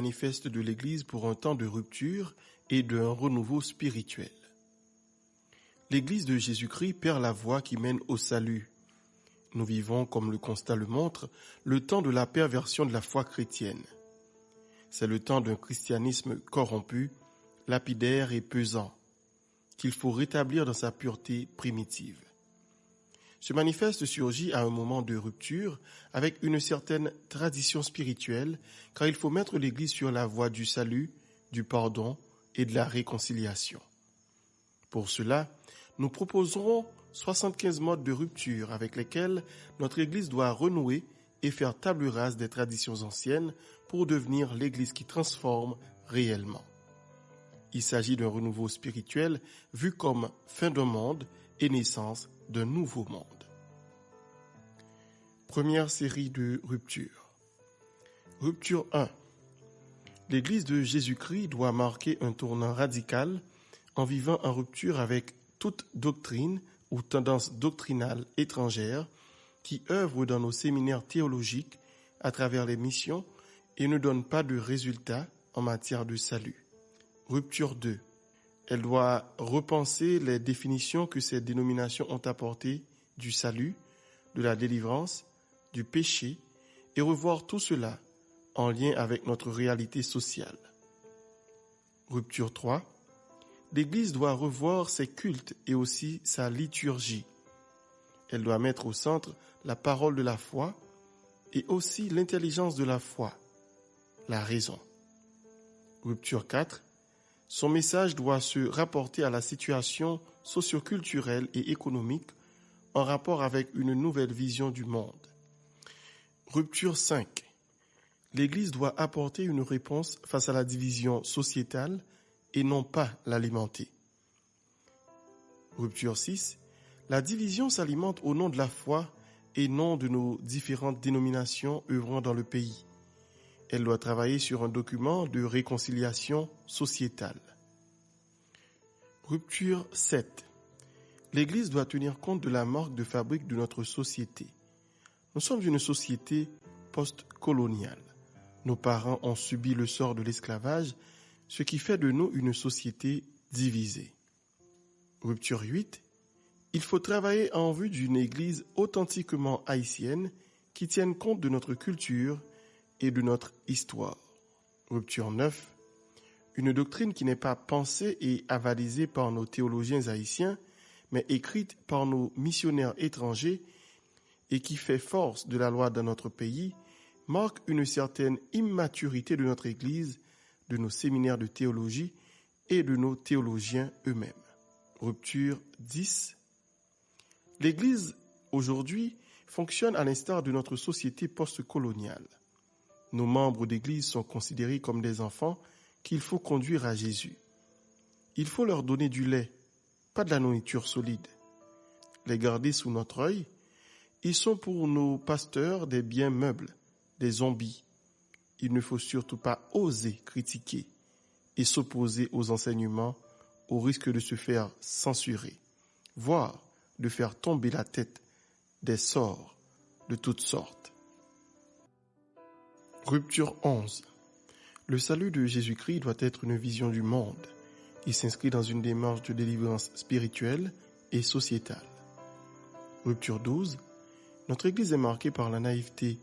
manifeste de l'Église pour un temps de rupture et d'un renouveau spirituel. L'Église de Jésus-Christ perd la voie qui mène au salut. Nous vivons, comme le constat le montre, le temps de la perversion de la foi chrétienne. C'est le temps d'un christianisme corrompu, lapidaire et pesant, qu'il faut rétablir dans sa pureté primitive. Ce manifeste surgit à un moment de rupture avec une certaine tradition spirituelle, car il faut mettre l'Église sur la voie du salut, du pardon et de la réconciliation. Pour cela, nous proposerons 75 modes de rupture avec lesquels notre Église doit renouer et faire table rase des traditions anciennes pour devenir l'Église qui transforme réellement. Il s'agit d'un renouveau spirituel vu comme fin d'un monde et naissance d'un nouveau monde. Première série de ruptures. Rupture 1. L'Église de Jésus-Christ doit marquer un tournant radical en vivant en rupture avec toute doctrine ou tendance doctrinale étrangère qui œuvre dans nos séminaires théologiques à travers les missions et ne donne pas de résultats en matière de salut. Rupture 2. Elle doit repenser les définitions que ces dénominations ont apportées du salut, de la délivrance, du péché et revoir tout cela en lien avec notre réalité sociale. Rupture 3. L'Église doit revoir ses cultes et aussi sa liturgie. Elle doit mettre au centre la parole de la foi et aussi l'intelligence de la foi, la raison. Rupture 4. Son message doit se rapporter à la situation socioculturelle et économique en rapport avec une nouvelle vision du monde. Rupture 5. L'Église doit apporter une réponse face à la division sociétale et non pas l'alimenter. Rupture 6. La division s'alimente au nom de la foi et non de nos différentes dénominations œuvrant dans le pays. Elle doit travailler sur un document de réconciliation sociétale. Rupture 7. L'Église doit tenir compte de la marque de fabrique de notre société. Nous sommes une société post-coloniale. Nos parents ont subi le sort de l'esclavage, ce qui fait de nous une société divisée. Rupture 8. Il faut travailler en vue d'une Église authentiquement haïtienne qui tienne compte de notre culture et de notre histoire. Rupture 9. Une doctrine qui n'est pas pensée et avalisée par nos théologiens haïtiens, mais écrite par nos missionnaires étrangers et qui fait force de la loi dans notre pays, marque une certaine immaturité de notre Église, de nos séminaires de théologie et de nos théologiens eux-mêmes. Rupture 10. L'Église, aujourd'hui, fonctionne à l'instar de notre société post-coloniale. Nos membres d'Église sont considérés comme des enfants qu'il faut conduire à Jésus. Il faut leur donner du lait, pas de la nourriture solide. Les garder sous notre œil, ils sont pour nos pasteurs des biens meubles, des zombies. Il ne faut surtout pas oser critiquer et s'opposer aux enseignements au risque de se faire censurer, voire de faire tomber la tête des sorts de toutes sortes. Rupture 11. Le salut de Jésus-Christ doit être une vision du monde. Il s'inscrit dans une démarche de délivrance spirituelle et sociétale. Rupture 12. Notre Église est marquée par la naïveté.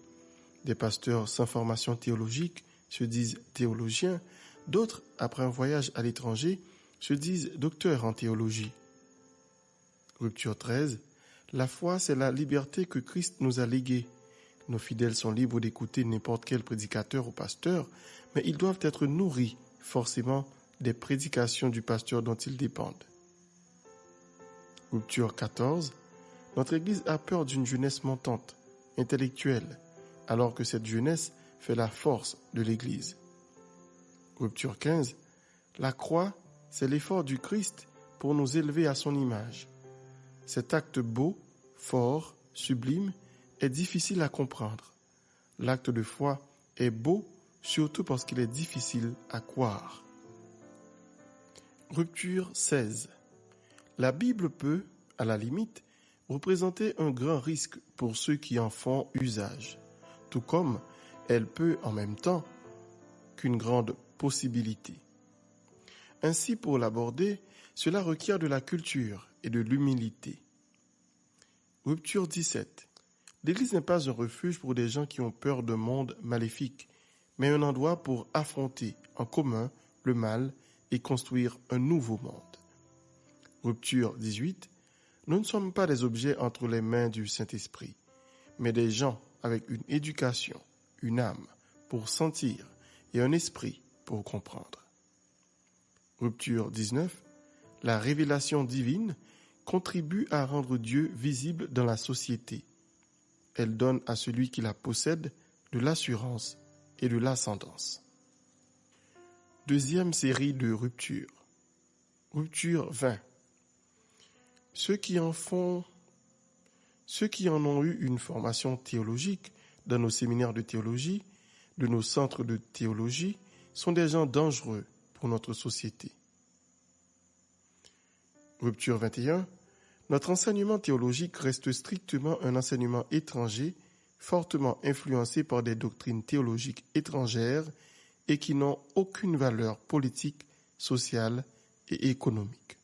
Des pasteurs sans formation théologique se disent théologiens, d'autres, après un voyage à l'étranger, se disent docteurs en théologie. Rupture 13. La foi, c'est la liberté que Christ nous a léguée. Nos fidèles sont libres d'écouter n'importe quel prédicateur ou pasteur, mais ils doivent être nourris, forcément, des prédications du pasteur dont ils dépendent. Rupture 14. Notre Église a peur d'une jeunesse montante, intellectuelle, alors que cette jeunesse fait la force de l'Église. Rupture 15. La croix, c'est l'effort du Christ pour nous élever à son image. Cet acte beau, fort, sublime, est difficile à comprendre. L'acte de foi est beau, surtout parce qu'il est difficile à croire. Rupture 16. La Bible peut, à la limite, représenter un grand risque pour ceux qui en font usage, tout comme elle peut en même temps qu'une grande possibilité. Ainsi, pour l'aborder, cela requiert de la culture et de l'humilité. Rupture 17. L'Église n'est pas un refuge pour des gens qui ont peur d'un monde maléfique, mais un endroit pour affronter en commun le mal et construire un nouveau monde. Rupture 18. Nous ne sommes pas des objets entre les mains du Saint-Esprit, mais des gens avec une éducation, une âme pour sentir et un esprit pour comprendre. Rupture 19. La révélation divine contribue à rendre Dieu visible dans la société. Elle donne à celui qui la possède de l'assurance et de l'ascendance. Deuxième série de ruptures. Rupture 20. Ceux qui en ont eu une formation théologique dans nos séminaires de théologie, de nos centres de théologie, sont des gens dangereux pour notre société. Rupture 21. Notre enseignement théologique reste strictement un enseignement étranger, fortement influencé par des doctrines théologiques étrangères et qui n'ont aucune valeur politique, sociale et économique.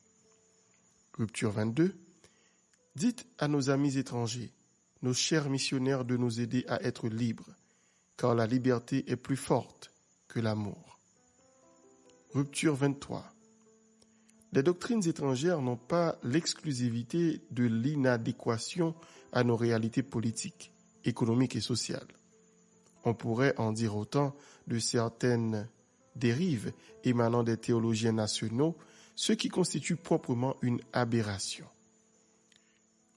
Rupture 22. Dites à nos amis étrangers, nos chers missionnaires, de nous aider à être libres, car la liberté est plus forte que l'amour. Rupture 23. Les doctrines étrangères n'ont pas l'exclusivité de l'inadéquation à nos réalités politiques, économiques et sociales. On pourrait en dire autant de certaines dérives émanant des théologiens nationaux, ce qui constitue proprement une aberration.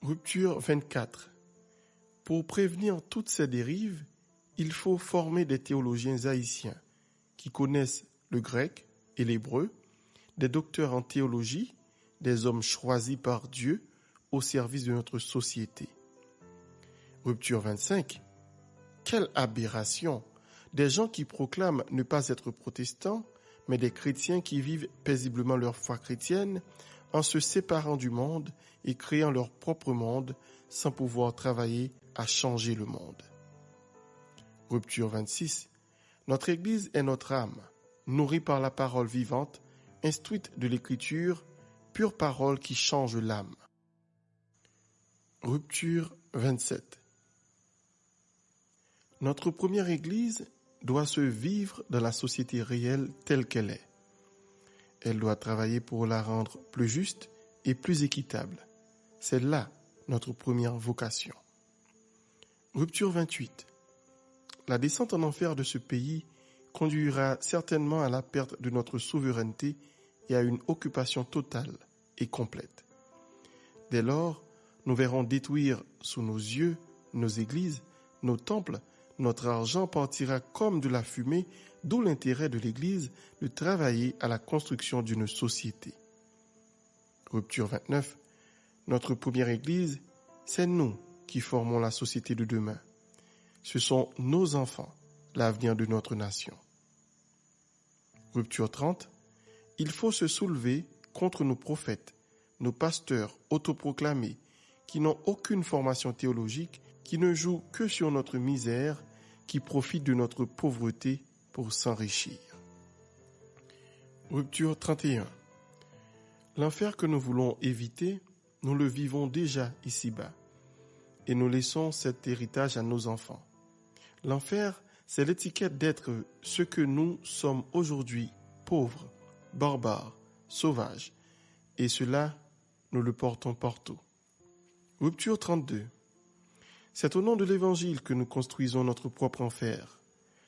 Rupture 24. Pour prévenir toutes ces dérives, il faut former des théologiens haïtiens qui connaissent le grec et l'hébreu, des docteurs en théologie, des hommes choisis par Dieu au service de notre société. Rupture 25. Quelle aberration! Des gens qui proclament ne pas être protestants, mais des chrétiens qui vivent paisiblement leur foi chrétienne en se séparant du monde et créant leur propre monde sans pouvoir travailler à changer le monde. Rupture 26. Notre Église est notre âme, nourrie par la parole vivante, instruite de l'Écriture, pure parole qui change l'âme. Rupture 27. Notre première Église doit se vivre dans la société réelle telle qu'elle est. Elle doit travailler pour la rendre plus juste et plus équitable. C'est là notre première vocation. Rupture 28. La descente en enfer de ce pays conduira certainement à la perte de notre souveraineté et à une occupation totale et complète. Dès lors, nous verrons détruire sous nos yeux nos églises, nos temples, notre argent partira comme de la fumée, d'où l'intérêt de l'Église de travailler à la construction d'une société. Rupture 29. Notre première Église, c'est nous qui formons la société de demain. Ce sont nos enfants, l'avenir de notre nation. Rupture 30. Il faut se soulever contre nos prophètes, nos pasteurs autoproclamés, qui n'ont aucune formation théologique, qui ne jouent que sur notre misère, qui profitent de notre pauvreté pour s'enrichir. Rupture 31. L'enfer que nous voulons éviter, nous le vivons déjà ici-bas, et nous laissons cet héritage à nos enfants. L'enfer, c'est l'étiquette d'être ce que nous sommes aujourd'hui, pauvres, barbares, sauvages, et cela, nous le portons partout. Rupture 32. C'est au nom de l'Évangile que nous construisons notre propre enfer,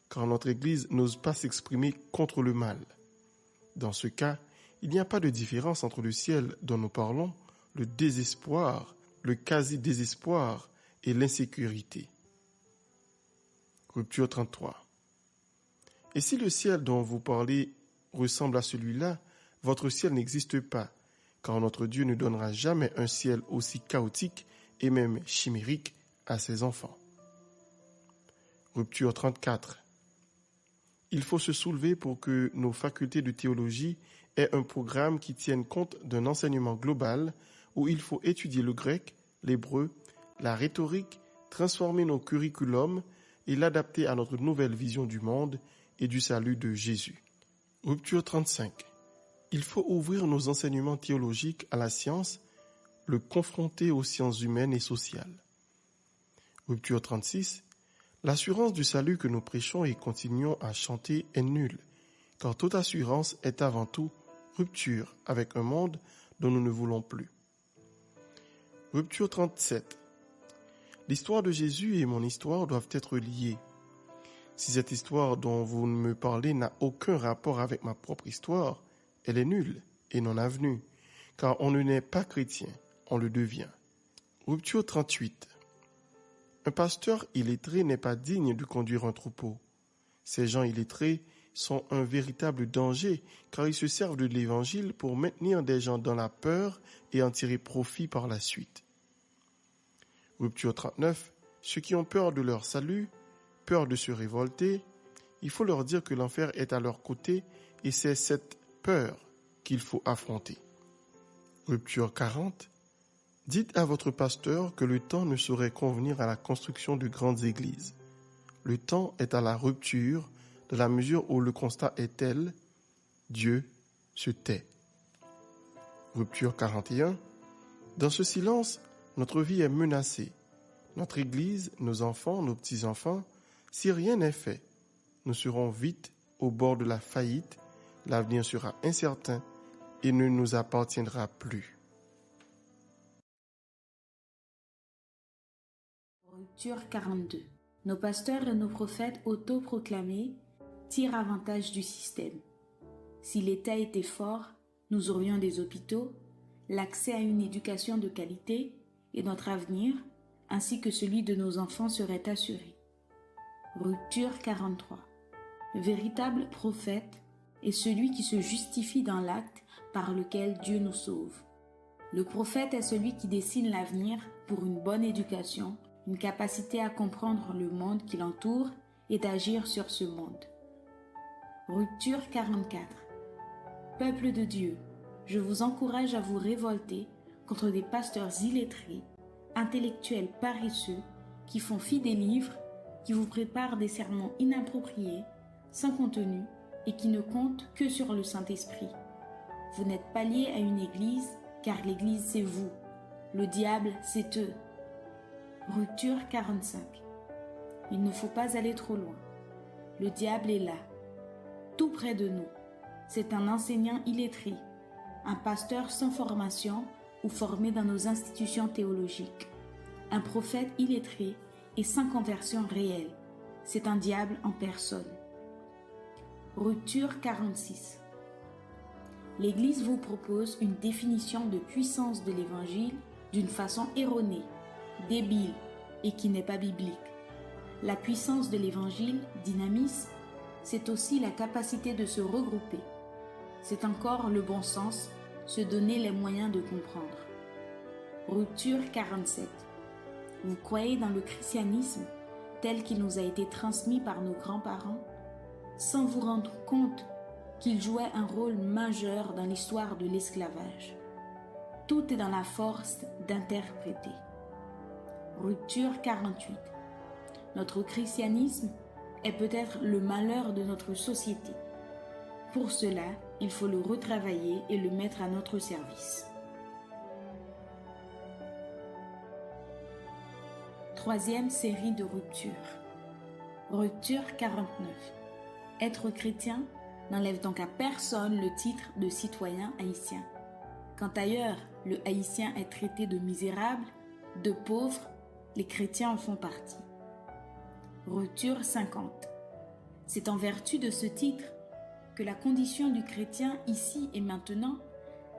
car notre Église n'ose pas s'exprimer contre le mal. Dans ce cas, il n'y a pas de différence entre le ciel dont nous parlons, le désespoir, le quasi-désespoir et l'insécurité. Rupture 33. Et si le ciel dont vous parlez ressemble à celui-là, votre ciel n'existe pas, car notre Dieu ne donnera jamais un ciel aussi chaotique et même chimérique à ses enfants. Rupture 34. Il faut se soulever pour que nos facultés de théologie aient un programme qui tienne compte d'un enseignement global où il faut étudier le grec, l'hébreu, la rhétorique, transformer nos curriculums et l'adapter à notre nouvelle vision du monde et du salut de Jésus. Rupture 35. Il faut ouvrir nos enseignements théologiques à la science, le confronter aux sciences humaines et sociales. Rupture 36. L'assurance du salut que nous prêchons et continuons à chanter est nulle, car toute assurance est avant tout rupture avec un monde dont nous ne voulons plus. Rupture 37. L'histoire de Jésus et mon histoire doivent être liées. Si cette histoire dont vous me parlez n'a aucun rapport avec ma propre histoire, elle est nulle et non avenue, car on ne naît pas chrétien, on le devient. Rupture 38. Un pasteur illettré n'est pas digne de conduire un troupeau. Ces gens illettrés sont un véritable danger, car ils se servent de l'Évangile pour maintenir des gens dans la peur et en tirer profit par la suite. Rupture 39. Ceux qui ont peur de leur salut, peur de se révolter, il faut leur dire que l'enfer est à leur côté et c'est cette peur qu'il faut affronter. Rupture 40. Dites à votre pasteur que le temps ne saurait convenir à la construction de grandes églises. Le temps est à la rupture, dans la mesure où le constat est tel, Dieu se tait. Rupture 41. Dans ce silence, notre vie est menacée. Notre Église, nos enfants, nos petits-enfants, si rien n'est fait, nous serons vite au bord de la faillite, l'avenir sera incertain et ne nous appartiendra plus. Rupture 42. Nos pasteurs et nos prophètes autoproclamés tirent avantage du système. Si l'État était fort, nous aurions des hôpitaux, l'accès à une éducation de qualité et notre avenir, ainsi que celui de nos enfants serait assuré. Rupture 43. Le véritable prophète est celui qui se justifie dans l'acte par lequel Dieu nous sauve. Le prophète est celui qui dessine l'avenir pour une bonne éducation, une capacité à comprendre le monde qui l'entoure et d'agir sur ce monde. Rupture 44. Peuple de Dieu, je vous encourage à vous révolter contre des pasteurs illettrés, intellectuels paresseux, qui font fi des livres, qui vous préparent des sermons inappropriés, sans contenu et qui ne comptent que sur le Saint-Esprit. Vous n'êtes pas liés à une église, car l'église c'est vous. Le diable c'est eux. Rupture 45. Il ne faut pas aller trop loin. Le diable est là, tout près de nous. C'est un enseignant illettré, un pasteur sans formation ou formé dans nos institutions théologiques, un prophète illettré et sans conversion réelle. C'est un diable en personne. Rupture 46. L'Église vous propose une définition de puissance de l'Évangile d'une façon erronée, débile et qui n'est pas biblique. La puissance de l'Évangile, dynamis, c'est aussi la capacité de se regrouper. C'est encore le bon sens, se donner les moyens de comprendre. Rupture 47. Vous croyez dans le christianisme tel qu'il nous a été transmis par nos grands-parents, sans vous rendre compte qu'il jouait un rôle majeur dans l'histoire de l'esclavage. Tout est dans la force d'interpréter. Rupture 48. Notre christianisme est peut-être le malheur de notre société. Pour cela, il faut le retravailler et le mettre à notre service. Troisième série de ruptures. Rupture 49. Être chrétien n'enlève donc à personne le titre de citoyen haïtien. Quand ailleurs, le haïtien est traité de misérable, de pauvre, les chrétiens en font partie. Rupture 50. C'est en vertu de ce titre que la condition du chrétien ici et maintenant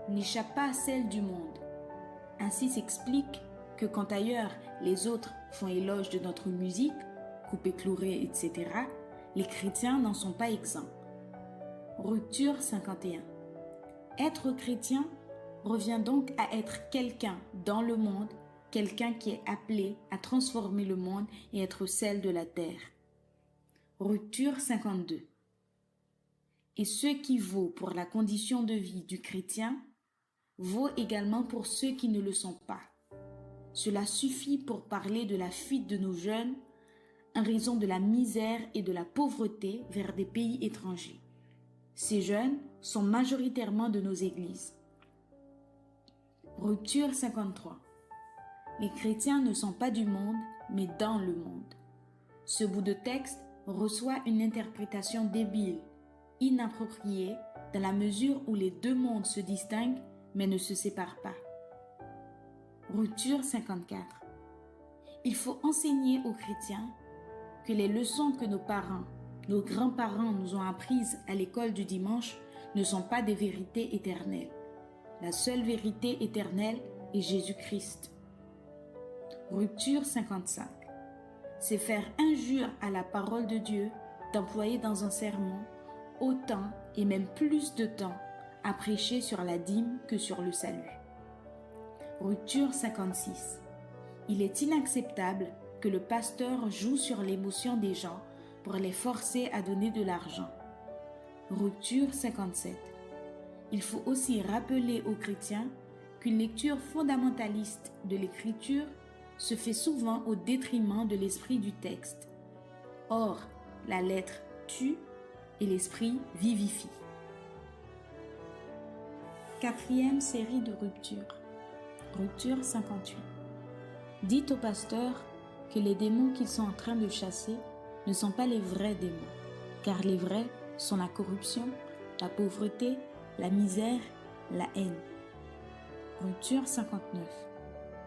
n'échappe pas à celle du monde. Ainsi s'explique que quand ailleurs les autres font éloge de notre musique, coupé clouré, etc., les chrétiens n'en sont pas exempts. Rupture 51. Être chrétien revient donc à être quelqu'un dans le monde, quelqu'un qui est appelé à transformer le monde et être sel de la terre. Rupture 52. Et ce qui vaut pour la condition de vie du chrétien vaut également pour ceux qui ne le sont pas. Cela suffit pour parler de la fuite de nos jeunes en raison de la misère et de la pauvreté vers des pays étrangers. Ces jeunes sont majoritairement de nos églises. Rupture 53. Les chrétiens ne sont pas du monde, mais dans le monde. Ce bout de texte reçoit une interprétation débile, inappropriée, dans la mesure où les deux mondes se distinguent, mais ne se séparent pas. Rupture 54. Il faut enseigner aux chrétiens que les leçons que nos parents, nos grands-parents nous ont apprises à l'école du dimanche ne sont pas des vérités éternelles. La seule vérité éternelle est Jésus-Christ. Rupture 55. C'est faire injure à la parole de Dieu d'employer dans un sermon autant et même plus de temps à prêcher sur la dîme que sur le salut. Rupture 56. Il est inacceptable que le pasteur joue sur l'émotion des gens pour les forcer à donner de l'argent. Rupture 57. Il faut aussi rappeler aux chrétiens qu'une lecture fondamentaliste de l'écriture se fait souvent au détriment de l'esprit du texte. Or, la lettre tue et l'esprit vivifie. Quatrième série de ruptures. Rupture 58. Dites au pasteur que les démons qu'ils sont en train de chasser ne sont pas les vrais démons, car les vrais sont la corruption, la pauvreté, la misère, la haine. Rupture 59.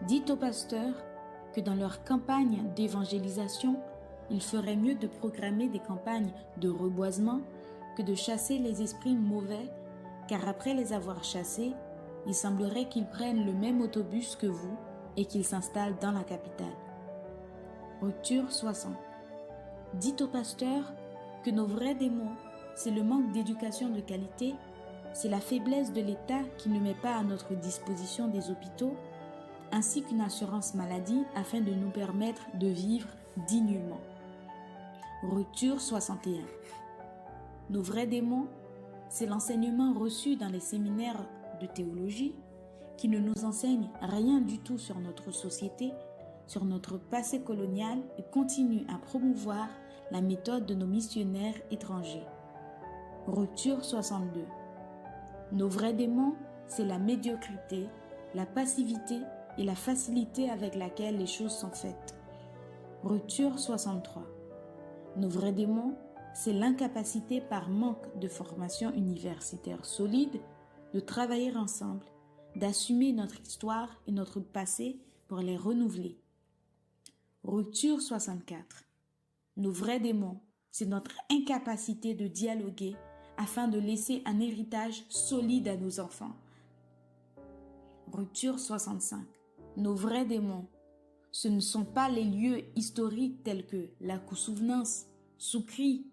Dites au pasteur que dans leur campagne d'évangélisation, il ferait mieux de programmer des campagnes de reboisement que de chasser les esprits mauvais, car après les avoir chassés, il semblerait qu'ils prennent le même autobus que vous et qu'ils s'installent dans la capitale. Rupture 60. Dites au pasteur que nos vrais démons, c'est le manque d'éducation de qualité, c'est la faiblesse de l'État qui ne met pas à notre disposition des hôpitaux, ainsi qu'une assurance maladie afin de nous permettre de vivre dignement. Rupture 61. Nos vrais démons, c'est l'enseignement reçu dans les séminaires de théologie qui ne nous enseigne rien du tout sur notre société, sur notre passé colonial et continue à promouvoir la méthode de nos missionnaires étrangers. Rupture 62. Nos vrais démons, c'est la médiocrité, la passivité et la facilité avec laquelle les choses sont faites. Rupture 63. Nos vrais démons, c'est l'incapacité par manque de formation universitaire solide de travailler ensemble, d'assumer notre histoire et notre passé pour les renouveler. Rupture 64. Nos vrais démons, c'est notre incapacité de dialoguer afin de laisser un héritage solide à nos enfants. Rupture 65. Nos vrais démons, ce ne sont pas les lieux historiques tels que la Souvenance, Soukri,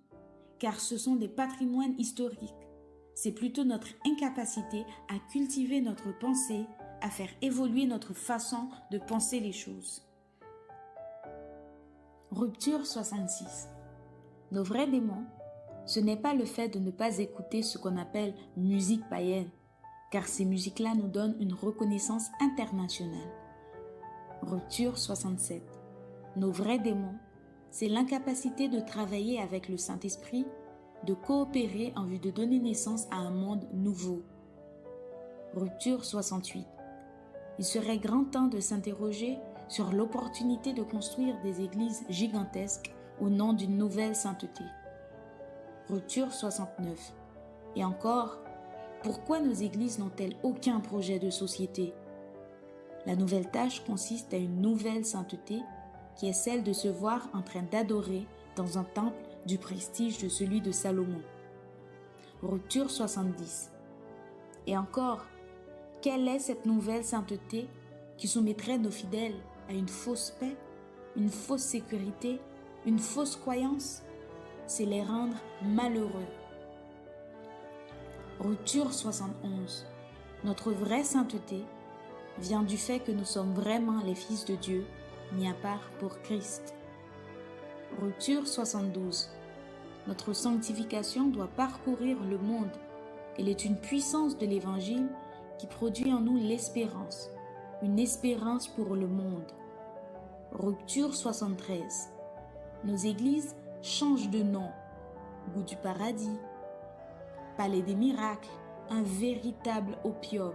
car ce sont des patrimoines historiques. C'est plutôt notre incapacité à cultiver notre pensée, à faire évoluer notre façon de penser les choses. Rupture 66. Nos vrais démons, ce n'est pas le fait de ne pas écouter ce qu'on appelle musique païenne, car ces musiques-là nous donnent une reconnaissance internationale. Rupture 67. Nos vrais démons, c'est l'incapacité de travailler avec le Saint-Esprit, de coopérer en vue de donner naissance à un monde nouveau. Rupture 68. Il serait grand temps de s'interroger sur l'opportunité de construire des églises gigantesques au nom d'une nouvelle sainteté. Rupture 69. Et encore, pourquoi nos églises n'ont-elles aucun projet de société ? La nouvelle tâche consiste à une nouvelle sainteté qui est celle de se voir en train d'adorer dans un temple du prestige de celui de Salomon. Rupture 70. Et encore, quelle est cette nouvelle sainteté qui soumettrait nos fidèles à une fausse paix, une fausse sécurité, une fausse croyance ? C'est les rendre malheureux. Rupture 71. Notre vraie sainteté vient du fait que nous sommes vraiment les fils de Dieu, mis à part pour Christ. Rupture 72. Notre sanctification doit parcourir le monde. Elle est une puissance de l'Évangile qui produit en nous l'espérance, une espérance pour le monde. Rupture 73. Nos églises changent de nom. Goût du paradis, Palais des miracles, un véritable opium.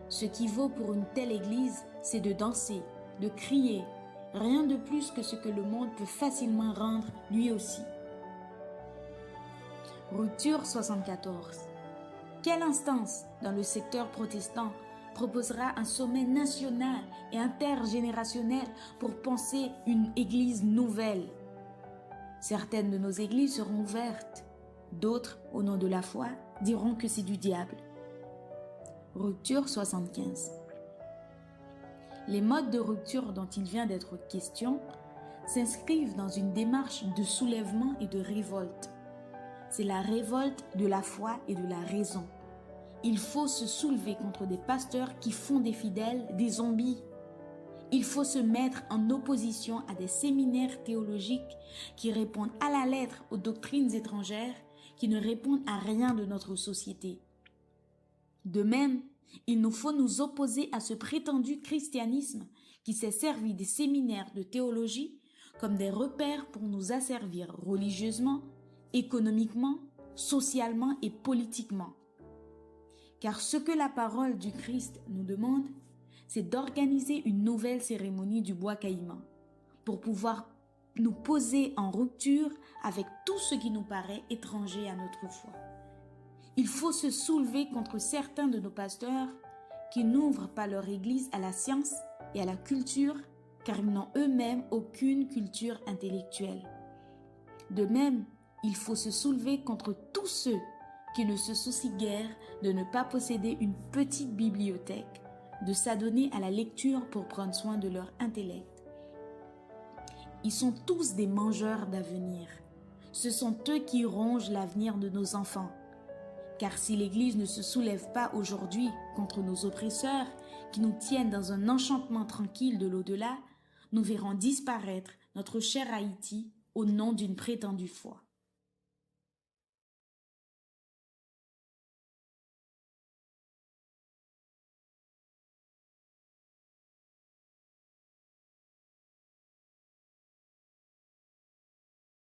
Ce qui vaut pour une telle église, c'est de danser, de crier, rien de plus que ce que le monde peut facilement rendre lui aussi. Rupture 74. Quelle instance dans le secteur protestant proposera un sommet national et intergénérationnel pour penser une église nouvelle? Certaines de nos églises seront ouvertes, d'autres, au nom de la foi, diront que c'est du diable. Rupture 75. Les modes de rupture dont il vient d'être question s'inscrivent dans une démarche de soulèvement et de révolte. C'est la révolte de la foi et de la raison. Il faut se soulever contre des pasteurs qui font des fidèles des zombies. Il faut se mettre en opposition à des séminaires théologiques qui répondent à la lettre aux doctrines étrangères, qui ne répondent à rien de notre société. De même, il nous faut nous opposer à ce prétendu christianisme qui s'est servi des séminaires de théologie comme des repères pour nous asservir religieusement, économiquement, socialement et politiquement. Car ce que la parole du Christ nous demande, c'est d'organiser une nouvelle cérémonie du bois caïman pour pouvoir nous poser en rupture avec tout ce qui nous paraît étranger à notre foi. Il faut se soulever contre certains de nos pasteurs qui n'ouvrent pas leur église à la science et à la culture car ils n'ont eux-mêmes aucune culture intellectuelle. De même, il faut se soulever contre tous ceux qui ne se soucient guère de ne pas posséder une petite bibliothèque, de s'adonner à la lecture pour prendre soin de leur intellect. Ils sont tous des mangeurs d'avenir. Ce sont eux qui rongent l'avenir de nos enfants. Car si l'Église ne se soulève pas aujourd'hui contre nos oppresseurs, qui nous tiennent dans un enchantement tranquille de l'au-delà, nous verrons disparaître notre cher Haïti au nom d'une prétendue foi.